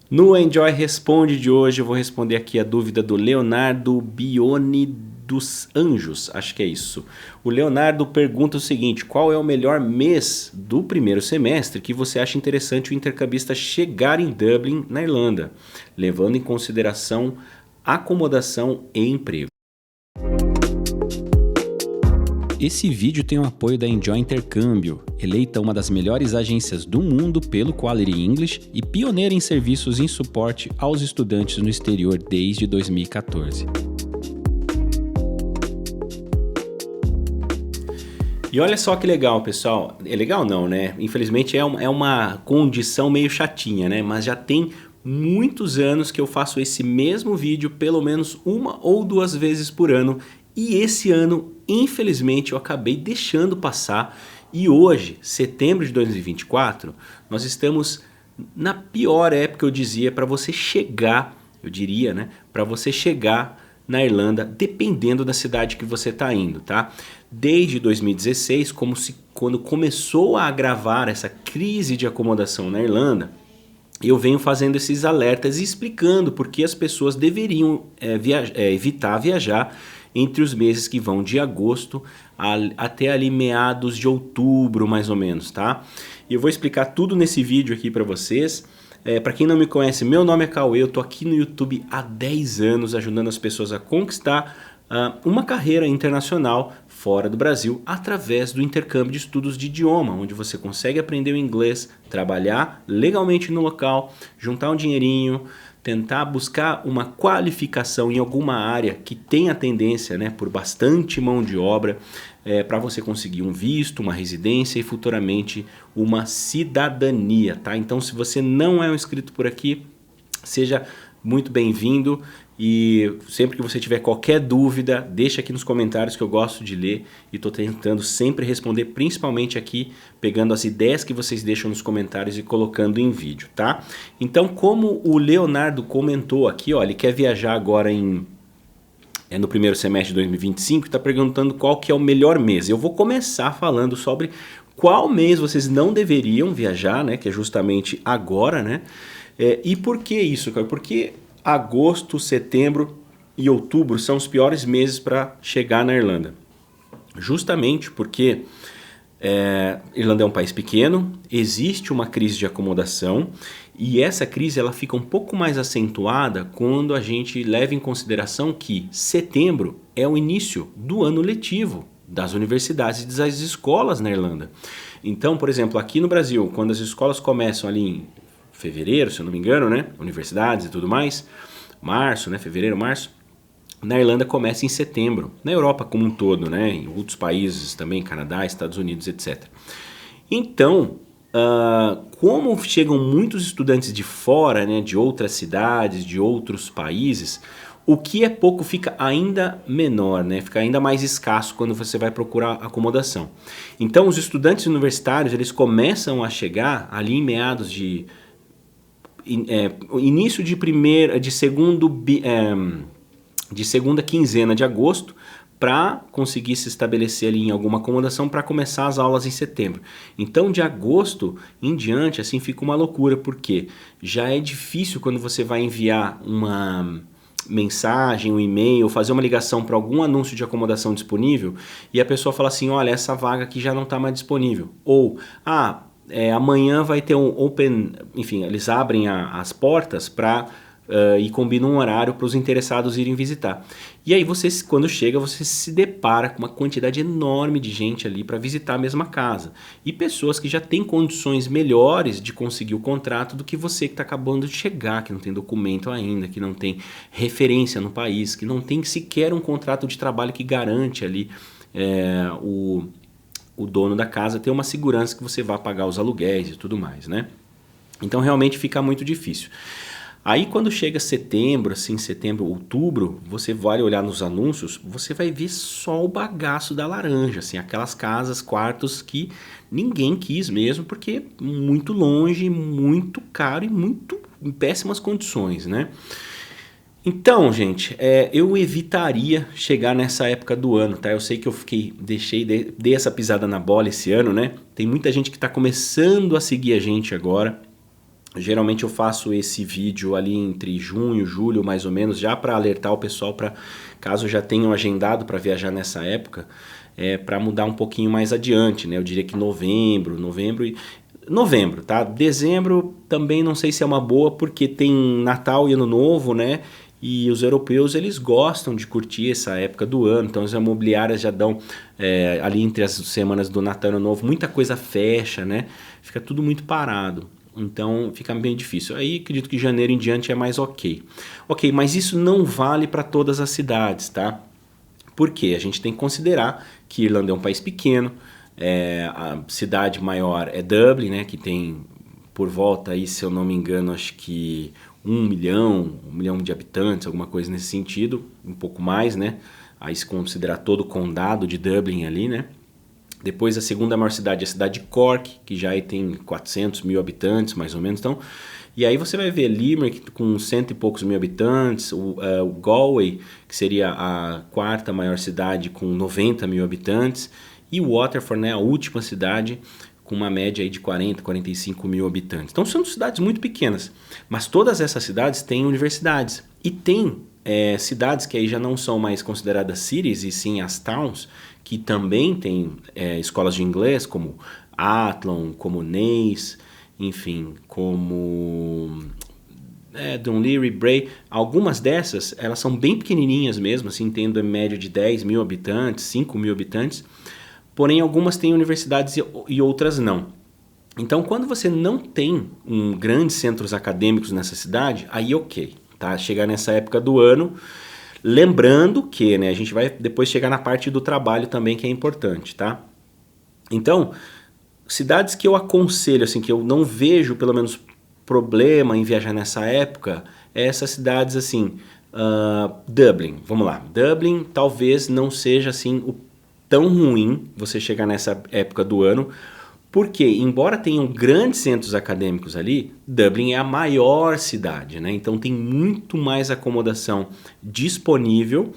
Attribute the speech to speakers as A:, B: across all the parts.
A: No Enjoy Responde de hoje eu vou responder aqui a dúvida do Leonardo Bione dos Anjos, acho que é isso. O Leonardo pergunta o seguinte: qual é o melhor mês do primeiro semestre que você acha interessante o intercambista chegar em Dublin, na Irlanda, levando em consideração acomodação e emprego? Esse vídeo tem o apoio da Enjoy Intercâmbio, eleita uma das melhores agências do mundo pelo Quality English e pioneira em serviços em suporte aos estudantes no exterior desde 2014. E olha só que legal, pessoal. É legal não, né? Infelizmente é uma condição meio chatinha, né? Mas já tem muitos anos que eu faço esse mesmo vídeo pelo menos uma ou duas vezes por ano. E esse ano, infelizmente, eu acabei deixando passar. E hoje, setembro de 2024, nós estamos na pior época, eu dizia, para você chegar, eu diria, né? Para você chegar na Irlanda, dependendo da cidade que você está indo, tá? Desde 2016, quando começou a agravar essa crise de acomodação na Irlanda, eu venho fazendo esses alertas e explicando por que as pessoas deveriam evitar viajar entre os meses que vão de agosto até ali meados de outubro, mais ou menos, tá? E eu vou explicar tudo nesse vídeo aqui para vocês. Para quem não me conhece, meu nome é Cauê, eu tô aqui no YouTube há 10 anos ajudando as pessoas a conquistar uma carreira internacional fora do Brasil através do intercâmbio de estudos de idioma, onde você consegue aprender o inglês, trabalhar legalmente no local, juntar um dinheirinho, tentar buscar uma qualificação em alguma área que tenha tendência, né, por bastante mão de obra, para você conseguir um visto, uma residência e futuramente uma cidadania, tá? Então, se você não é um inscrito por aqui, seja muito bem-vindo e sempre que você tiver qualquer dúvida, deixa aqui nos comentários que eu gosto de ler e estou tentando sempre responder, principalmente aqui, pegando as ideias que vocês deixam nos comentários e colocando em vídeo, tá? Então, como o Leonardo comentou aqui, ó, ele quer viajar agora no primeiro semestre de 2025 e está perguntando qual que é o melhor mês. Eu vou começar falando sobre qual mês vocês não deveriam viajar, né, que é justamente agora, né? E por que isso, cara? Porque agosto, setembro e outubro são os piores meses para chegar na Irlanda. Justamente porque Irlanda é um país pequeno, existe uma crise de acomodação e essa crise ela fica um pouco mais acentuada quando a gente leva em consideração que setembro é o início do ano letivo das universidades e das escolas na Irlanda. Então, por exemplo, aqui no Brasil, quando as escolas começam ali em fevereiro, se eu não me engano, né? Universidades e tudo mais, março, né? Fevereiro, março. Na Irlanda começa em setembro, na Europa como um todo, né? Em outros países também, Canadá, Estados Unidos, etc. Então, como chegam muitos estudantes de fora, né? De outras cidades, de outros países, o que é pouco fica ainda menor, né? Fica ainda mais escasso quando você vai procurar acomodação. Então, os estudantes universitários eles começam a chegar ali em meados de início de segunda quinzena de agosto para conseguir se estabelecer ali em alguma acomodação para começar as aulas em setembro. Então de agosto em diante assim fica uma loucura, porque já é difícil quando você vai enviar uma mensagem, um e-mail, fazer uma ligação para algum anúncio de acomodação disponível e a pessoa fala assim, olha, essa vaga aqui já não está mais disponível. Ou, amanhã vai ter um open, enfim, eles abrem as portas para e combinam um horário para os interessados irem visitar. E aí você, quando chega, você se depara com uma quantidade enorme de gente ali para visitar a mesma casa. E pessoas que já têm condições melhores de conseguir o contrato do que você que está acabando de chegar, que não tem documento ainda, que não tem referência no país, que não tem sequer um contrato de trabalho que garante ali o dono da casa ter uma segurança que você vai pagar os aluguéis e tudo mais, né? Então realmente fica muito difícil. Aí quando chega setembro, assim, setembro, outubro, você vai olhar nos anúncios, você vai ver só o bagaço da laranja, assim, aquelas casas, quartos que ninguém quis mesmo, porque muito longe, muito caro e muito em péssimas condições, né? Então, gente, eu evitaria chegar nessa época do ano, tá? Eu sei que eu dei essa pisada na bola esse ano, né? Tem muita gente que está começando a seguir a gente agora. Geralmente eu faço esse vídeo ali entre junho, julho, mais ou menos, já para alertar o pessoal para caso já tenham agendado para viajar nessa época, para mudar um pouquinho mais adiante, né? Eu diria que novembro, tá? Dezembro também não sei se é uma boa porque tem Natal e Ano Novo, né? E os europeus eles gostam de curtir essa época do ano, então as imobiliárias já dão ali entre as semanas do Natal e Ano Novo, muita coisa fecha, né? Fica tudo muito parado. Então fica bem difícil. Aí acredito que janeiro em diante é mais ok. Ok, mas isso não vale para todas as cidades, tá? Por quê? A gente tem que considerar que Irlanda é um país pequeno, a cidade maior é Dublin, né? Que tem por volta aí, se eu não me engano, acho que 1 milhão de habitantes, alguma coisa nesse sentido, um pouco mais, né? Aí se considerar todo o condado de Dublin ali, né? Depois a segunda maior cidade é a cidade de Cork, que já aí tem 400 mil habitantes, mais ou menos. Então, e aí você vai ver Limerick com 100 e poucos mil habitantes, o Galway, que seria a quarta maior cidade com 90 mil habitantes, e Waterford, né, a última cidade com uma média aí de 40, 45 mil habitantes. Então são cidades muito pequenas, mas todas essas cidades têm universidades e tem cidades que aí já não são mais consideradas cities e sim as towns, que também têm escolas de inglês como Athlone, como Naas, enfim, como Dunleary, Bray. Algumas dessas elas são bem pequenininhas mesmo, assim, tendo em média de 10 mil habitantes, 5 mil habitantes, porém algumas têm universidades e outras não. Então, quando você não tem grandes centros acadêmicos nessa cidade, aí ok, tá? Chegar nessa época do ano, lembrando que, né, a gente vai depois chegar na parte do trabalho também, que é importante, tá? Então, cidades que eu aconselho, assim, que eu não vejo pelo menos problema em viajar nessa época, é essas cidades assim, Dublin, vamos lá. Dublin talvez não seja assim tão ruim você chegar nessa época do ano, porque, embora tenham grandes centros acadêmicos ali, Dublin é a maior cidade, né? Então tem muito mais acomodação disponível.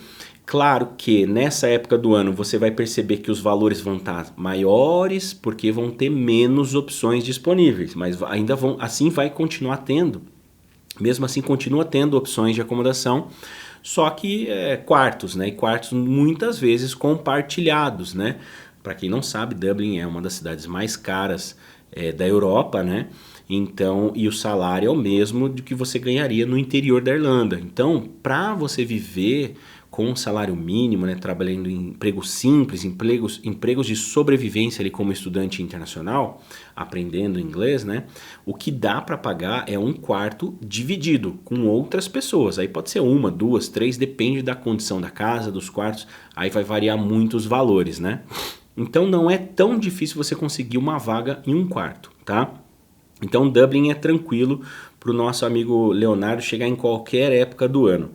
A: Claro que nessa época do ano você vai perceber que os valores vão estar maiores, porque vão ter menos opções disponíveis, mas ainda vão, assim vai continuar tendo. Mesmo assim continua tendo opções de acomodação, só que quartos, né? E quartos muitas vezes compartilhados, né? Para quem não sabe, Dublin é uma das cidades mais caras da Europa, né? Então, e o salário é o mesmo do que você ganharia no interior da Irlanda. Então, para você viver com um salário mínimo, né, trabalhando em empregos simples, empregos de sobrevivência ali como estudante internacional, aprendendo inglês, né, o que dá para pagar é um quarto dividido com outras pessoas. Aí pode ser uma, duas, três, depende da condição da casa, dos quartos, aí vai variar muito os valores, né? Então não é tão difícil você conseguir uma vaga em um quarto, tá? Então Dublin é tranquilo para o nosso amigo Leonardo chegar em qualquer época do ano.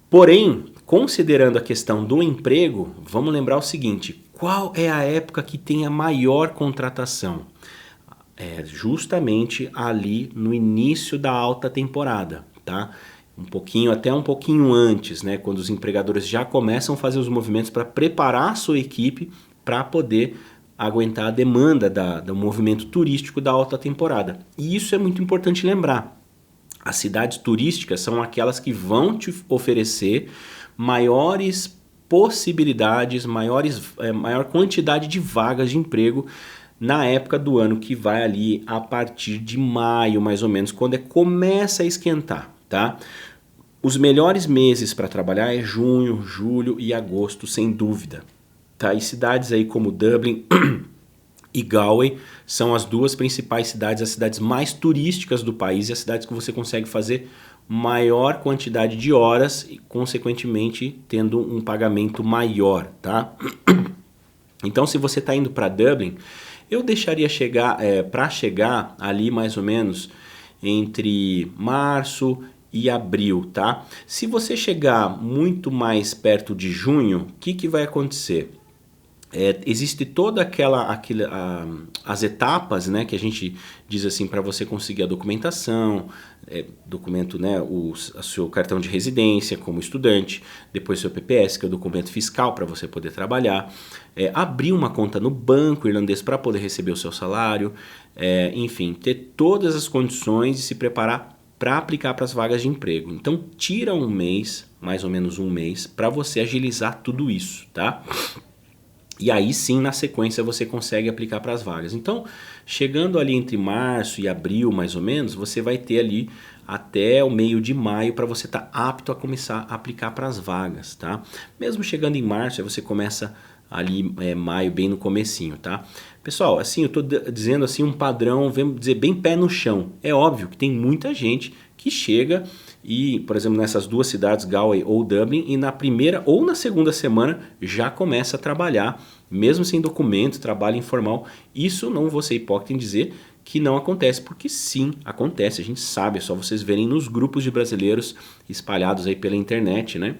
A: Porém, considerando a questão do emprego, vamos lembrar o seguinte: qual é a época que tem a maior contratação? É justamente ali no início da alta temporada, tá? Até um pouquinho antes, né? Quando os empregadores já começam a fazer os movimentos para preparar a sua equipe para poder aguentar a demanda do movimento turístico da alta temporada. E isso é muito importante lembrar. As cidades turísticas são aquelas que vão te oferecer maiores possibilidades, maior quantidade de vagas de emprego na época do ano, que vai ali a partir de maio, mais ou menos, quando começa a esquentar, tá? Os melhores meses para trabalhar é junho, julho e agosto, sem dúvida. Tá? E cidades aí como Dublin e Galway são as duas principais cidades, as cidades mais turísticas do país e as cidades que você consegue fazer maior quantidade de horas e, consequentemente, tendo um pagamento maior, tá? Então, se você está indo para Dublin, eu deixaria para chegar ali mais ou menos entre março e abril, tá? Se você chegar muito mais perto de junho, o que vai acontecer? existe toda as etapas, né, que a gente diz assim para você conseguir a documentação, documento, né, o seu cartão de residência como estudante, depois seu PPS, que é o documento fiscal para você poder trabalhar, abrir uma conta no banco irlandês para poder receber o seu salário, enfim, ter todas as condições e se preparar para aplicar para as vagas de emprego. Então tira um mês, mais ou menos um mês, para você agilizar tudo isso, tá? E aí sim, na sequência, você consegue aplicar para as vagas. Então, chegando ali entre março e abril, mais ou menos, você vai ter ali até o meio de maio para você estar apto a começar a aplicar para as vagas, tá? Mesmo chegando em março, aí você começa ali maio, bem no comecinho, tá? Pessoal, assim, eu estou dizendo assim um padrão, vamos dizer, bem pé no chão. É óbvio que tem muita gente que chega e, por exemplo, nessas duas cidades, Galway ou Dublin, e na primeira ou na segunda semana já começa a trabalhar, mesmo sem documento, trabalho informal. Isso não vou ser hipócrita em dizer que não acontece, porque sim, acontece, a gente sabe, é só vocês verem nos grupos de brasileiros espalhados aí pela internet, né?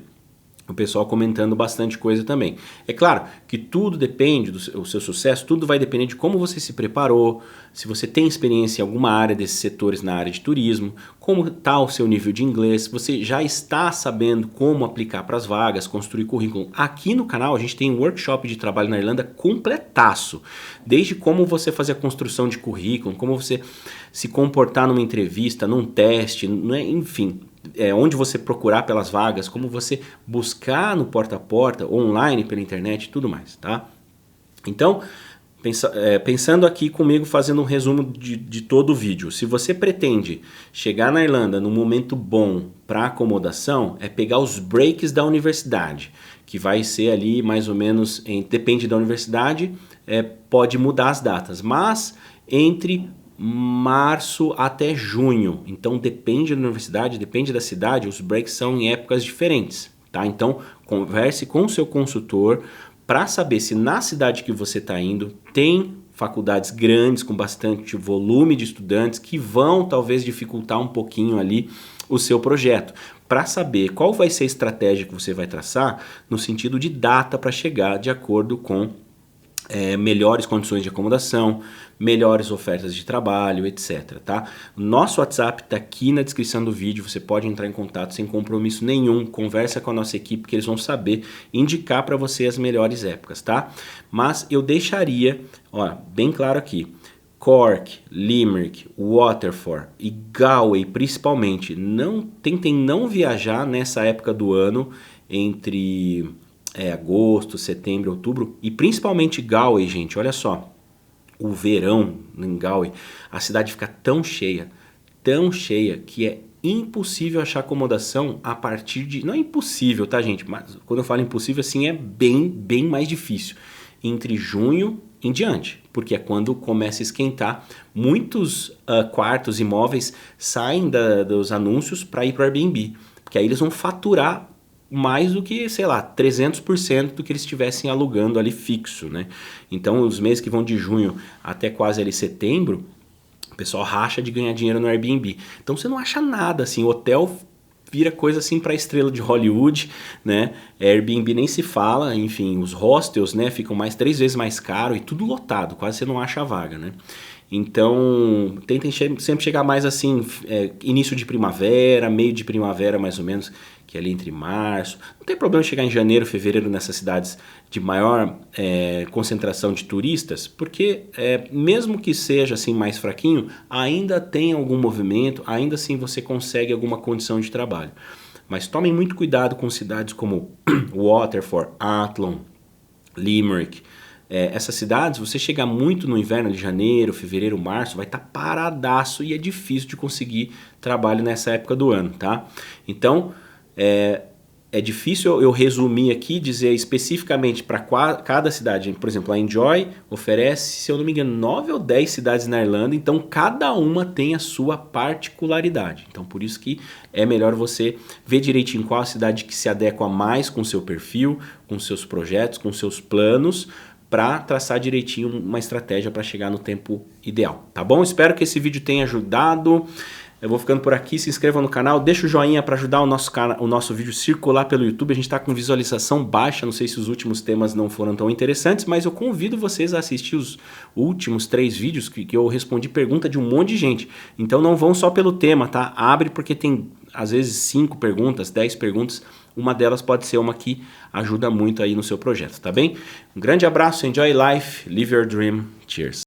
A: O pessoal comentando bastante coisa também. É claro que tudo depende do seu sucesso, tudo vai depender de como você se preparou, se você tem experiência em alguma área desses setores na área de turismo, como está o seu nível de inglês, se você já está sabendo como aplicar para as vagas, construir currículo. Aqui no canal a gente tem um workshop de trabalho na Irlanda completaço, desde como você fazer a construção de currículo, como você se comportar numa entrevista, num teste, né? Enfim, onde você procurar pelas vagas, como você buscar no porta a porta, online, pela internet e tudo mais, tá? Então, pensando aqui comigo, fazendo um resumo de todo o vídeo, se você pretende chegar na Irlanda num momento bom para acomodação, é pegar os breaks da universidade, que vai ser ali mais ou menos, depende da universidade, pode mudar as datas, mas entre março até junho, então depende da universidade, depende da cidade, os breaks são em épocas diferentes, tá? Então converse com o seu consultor para saber se na cidade que você está indo tem faculdades grandes com bastante volume de estudantes que vão talvez dificultar um pouquinho ali o seu projeto, para saber qual vai ser a estratégia que você vai traçar no sentido de data para chegar de acordo com melhores condições de acomodação, melhores ofertas de trabalho, etc. Tá? Nosso WhatsApp está aqui na descrição do vídeo, você pode entrar em contato sem compromisso nenhum, conversa com a nossa equipe que eles vão saber indicar para você as melhores épocas, tá? Mas eu deixaria, ó, bem claro aqui, Cork, Limerick, Waterford e Galway principalmente, tentem não viajar nessa época do ano entre agosto, setembro, outubro, e principalmente Galway, gente, olha só, o verão em Galway, a cidade fica tão cheia que é impossível achar acomodação a partir de... Não é impossível, tá, gente? Mas quando eu falo impossível, assim, é bem mais difícil. Entre junho em diante, porque é quando começa a esquentar. Muitos quartos imóveis saem dos anúncios para ir para o Airbnb, porque aí eles vão faturar mais do que, sei lá, 300% do que eles estivessem alugando ali fixo, né? Então, os meses que vão de junho até quase ali setembro, o pessoal racha de ganhar dinheiro no Airbnb. Então, você não acha nada, assim, hotel vira coisa assim para estrela de Hollywood, né? Airbnb nem se fala, enfim, os hostels, né, ficam 3 vezes mais caro e tudo lotado, quase você não acha a vaga, né? Então, tentem sempre chegar mais assim, início de primavera, meio de primavera mais ou menos, que é ali entre março. Não tem problema chegar em janeiro, fevereiro nessas cidades de maior concentração de turistas, porque mesmo que seja assim mais fraquinho, ainda tem algum movimento, ainda assim você consegue alguma condição de trabalho. Mas tomem muito cuidado com cidades como Waterford, Athlone, Limerick. Essas cidades, você chegar muito no inverno de janeiro, fevereiro, março, vai estar paradaço e é difícil de conseguir trabalho nessa época do ano, tá? Então, é difícil eu resumir aqui, dizer especificamente para cada cidade. Por exemplo, a Enjoy oferece, se eu não me engano, 9 ou 10 cidades na Irlanda, então cada uma tem a sua particularidade. Então por isso que é melhor você ver direitinho qual a cidade que se adequa mais com o seu perfil, com seus projetos, com seus planos, para traçar direitinho uma estratégia para chegar no tempo ideal, tá bom? Espero que esse vídeo tenha ajudado. Eu vou ficando por aqui, se inscrevam no canal, deixa o joinha para ajudar o nosso vídeo circular pelo YouTube. A gente está com visualização baixa, não sei se os últimos temas não foram tão interessantes, mas eu convido vocês a assistir os últimos 3 vídeos que eu respondi pergunta de um monte de gente. Então não vão só pelo tema, tá? Abre porque tem às vezes 5 perguntas, 10 perguntas. Uma delas pode ser uma que ajuda muito aí no seu projeto, tá bem? Um grande abraço, enjoy life, live your dream, cheers!